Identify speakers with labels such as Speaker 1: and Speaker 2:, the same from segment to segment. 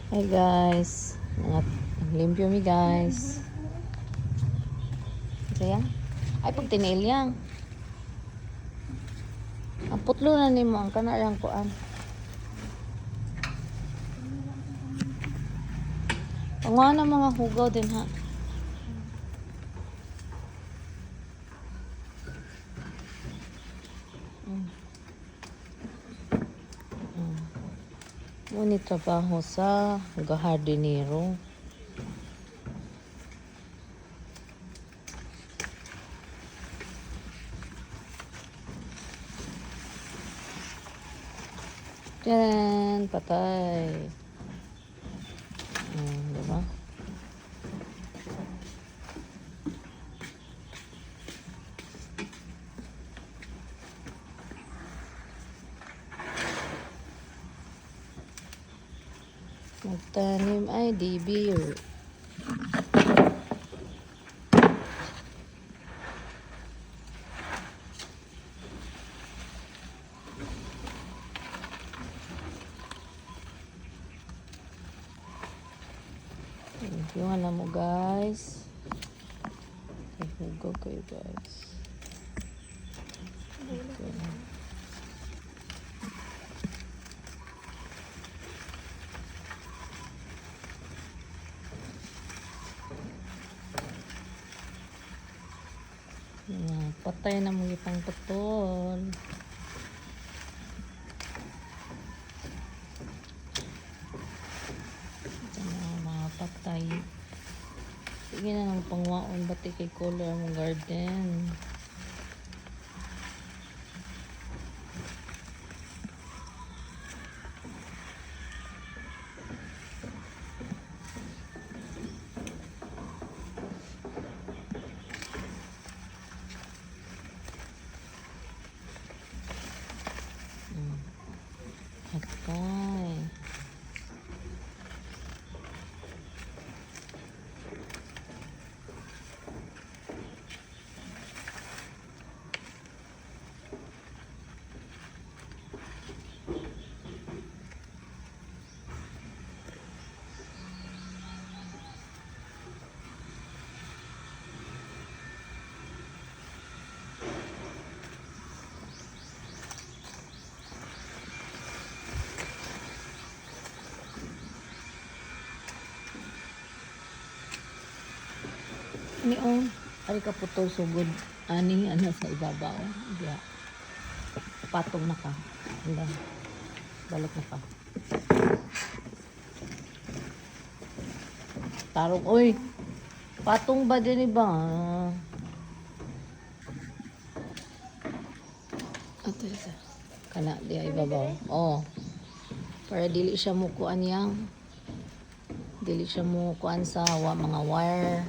Speaker 1: Hi guys. Limpyo mi guys. Saya? Ay pag tinail yang. Ang putlo na nimo ang kanarang kuan. Ang na mga hugaw din ha. Ngunit trabaho sa hardinero. Yan, patay. Diba? Magtanim ay di beer. Yung alam mo guys. Hugaw kayo guys. Okay. Patay na mga ipang putol. Ito na mga patay. Sige na ng pangwaon bati kay color mong garden. Okay. Ni ari ka putol sugod ani ano sa ibabaw. Diya. Patong na ka. Anda. Balot na ka. Tarong oy. Patong ba din ba? Ato isa. Kana diya ibabaw. Oh. Para dili siya mo kuan yang. Dili siya mo kuan sa mga wire.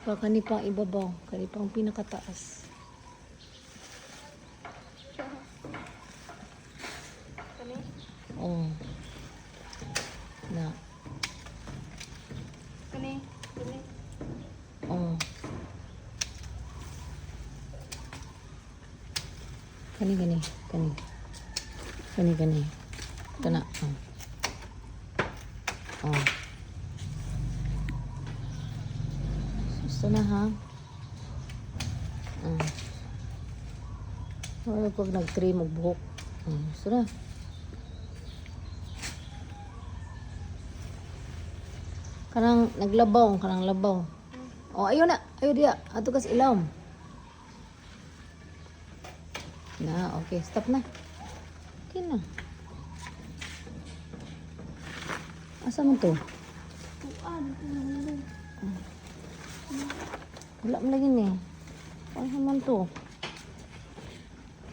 Speaker 1: Kani pang ibabaw, kani pang pinakataas. Kani? Oh. Na. Kani? Kani? Oh. Kani. Ito na. Oh. Gusto na ha. Wala pag nag-trim og buhok. Gusto na. Kanang naglabaw, kanang labaw. Oh, ayun na. Ayun dia. Ato kas ilawom. Na, okay. Stop na. Okay na. Asa mo to? Wala mo lagi ni. Ano naman to?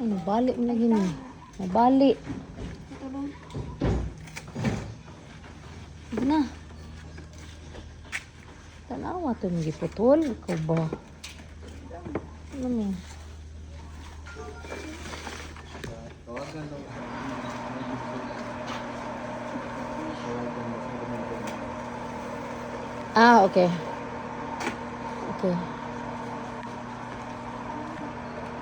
Speaker 1: Ano, balik mo lagi ni. Nabalik. Sige na. Tanawa to yung giputol. Ikaw ba? Ano mo? Okay. Okay.